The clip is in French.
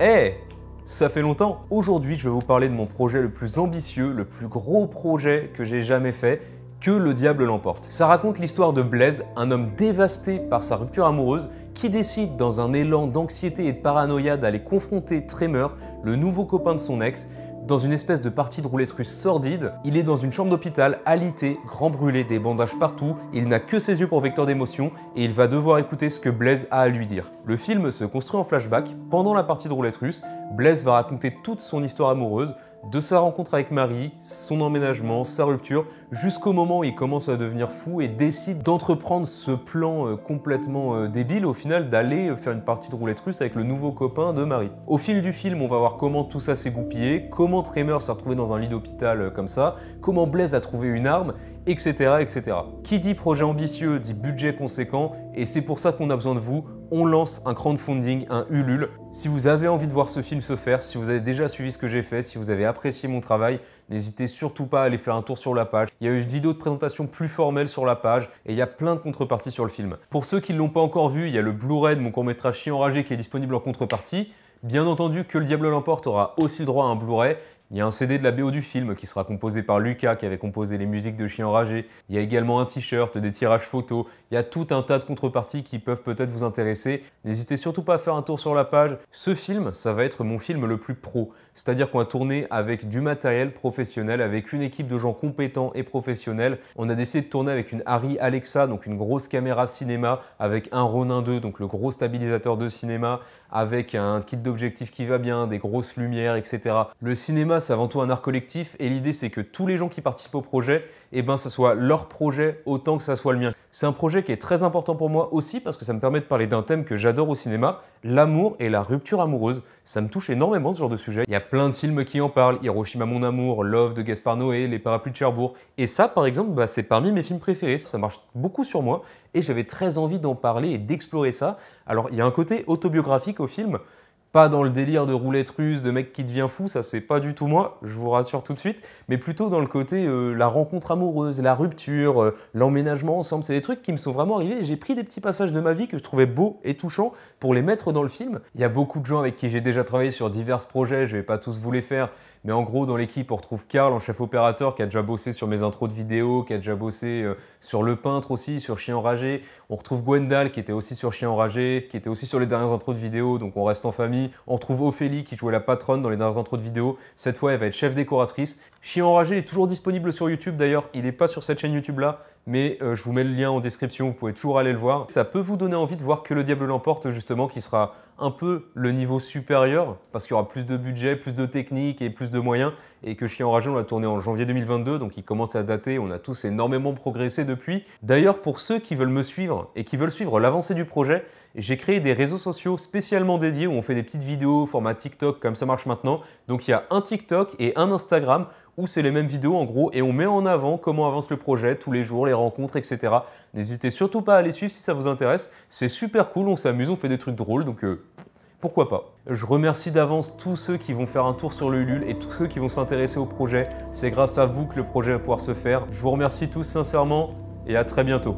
Hey, ça fait longtemps. Aujourd'hui, je vais vous parler de mon projet le plus ambitieux, le plus gros projet que j'ai jamais fait, Que le diable l'emporte. Ça raconte l'histoire de Blaise, un homme dévasté par sa rupture amoureuse, qui décide dans un élan d'anxiété et de paranoïa d'aller confronter Tremor, le nouveau copain de son ex, dans une espèce de partie de roulette russe sordide. Il est dans une chambre d'hôpital, alité, grand brûlé, des bandages partout, il n'a que ses yeux pour vecteur d'émotion et il va devoir écouter ce que Blaise a à lui dire. Le film se construit en flashback. Pendant la partie de roulette russe, Blaise va raconter toute son histoire amoureuse, de sa rencontre avec Marie, son emménagement, sa rupture, jusqu'au moment où il commence à devenir fou et décide d'entreprendre ce plan complètement débile au final d'aller faire une partie de roulette russe avec le nouveau copain de Marie. Au fil du film, on va voir comment tout ça s'est goupillé, comment Tremor s'est retrouvé dans un lit d'hôpital comme ça, comment Blaise a trouvé une arme, etc., etc. Qui dit projet ambitieux dit budget conséquent et c'est pour ça qu'on a besoin de vous. On lance un crowdfunding, un Ulule. Si vous avez envie de voir ce film se faire, si vous avez déjà suivi ce que j'ai fait, si vous avez apprécié mon travail, n'hésitez surtout pas à aller faire un tour sur la page. Il y a une vidéo de présentation plus formelle sur la page et il y a plein de contreparties sur le film. Pour ceux qui ne l'ont pas encore vu, il y a le Blu-ray de mon court-métrage Chien enragé qui est disponible en contrepartie. Bien entendu, Que le diable l'emporte aura aussi le droit à un Blu-ray. Il y a un CD de la BO du film qui sera composé par Lucas qui avait composé les musiques de Chien enragé. Il y a également un t-shirt, des tirages photos. Il y a tout un tas de contreparties qui peuvent peut-être vous intéresser. N'hésitez surtout pas à faire un tour sur la page. Ce film, ça va être mon film le plus pro. C'est-à-dire qu'on va tourner avec du matériel professionnel, avec une équipe de gens compétents et professionnels. On a décidé de tourner avec une Arri Alexa, donc une grosse caméra cinéma, avec un Ronin 2, donc le gros stabilisateur de cinéma, avec un kit d'objectifs qui va bien, des grosses lumières, etc. Le cinéma, c'est avant tout un art collectif et l'idée, c'est que tous les gens qui participent au projet, ça soit leur projet autant que ça soit le mien. C'est un projet qui est très important pour moi aussi parce que ça me permet de parler d'un thème que j'adore au cinéma, l'amour et la rupture amoureuse. Ça me touche énormément ce genre de sujet. Il y a plein de films qui en parlent, Hiroshima mon amour, Love de Gaspard Noé, Les parapluies de Cherbourg. Et ça, par exemple, c'est parmi mes films préférés. Ça marche beaucoup sur moi et j'avais très envie d'en parler et d'explorer ça. Alors, il y a un côté autobiographique au film. Pas dans le délire de roulette russe, de mec qui devient fou, ça c'est pas du tout moi, je vous rassure tout de suite, mais plutôt dans le côté la rencontre amoureuse, la rupture, l'emménagement ensemble, c'est des trucs qui me sont vraiment arrivés et j'ai pris des petits passages de ma vie que je trouvais beaux et touchants pour les mettre dans le film. Il y a beaucoup de gens avec qui j'ai déjà travaillé sur divers projets, je vais pas tous vous les faire, mais en gros dans l'équipe on retrouve Karl en chef opérateur qui a déjà bossé sur mes intros de vidéos, qui a déjà bossé sur Le Peintre aussi, sur Chien enragé, on retrouve Gwendal qui était aussi sur Chien enragé, qui était aussi sur les dernières intros de vidéos, donc on reste en famille. On retrouve Ophélie qui jouait la patronne dans les dernières intros de vidéos. Cette fois, elle va être chef décoratrice. Chien enragé est toujours disponible sur YouTube d'ailleurs. Il n'est pas sur cette chaîne YouTube là, mais je vous mets le lien en description. Vous pouvez toujours aller le voir. Ça peut vous donner envie de voir Que le diable l'emporte justement, qui sera un peu le niveau supérieur parce qu'il y aura plus de budget, plus de technique et plus de moyens. Et que Chien enragé, on l'a tourné en janvier 2022, donc il commence à dater. On a tous énormément progressé depuis. D'ailleurs, pour ceux qui veulent me suivre et qui veulent suivre l'avancée du projet, j'ai créé des réseaux sociaux spécialement dédiés où on fait des petites vidéos format TikTok comme ça marche maintenant. Donc il y a un TikTok et un Instagram où c'est les mêmes vidéos en gros et on met en avant comment avance le projet tous les jours, les rencontres, etc. N'hésitez surtout pas à les suivre si ça vous intéresse. C'est super cool, on s'amuse, on fait des trucs drôles donc pourquoi pas. Je remercie d'avance tous ceux qui vont faire un tour sur le Ulule et tous ceux qui vont s'intéresser au projet. C'est grâce à vous que le projet va pouvoir se faire. Je vous remercie tous sincèrement et à très bientôt.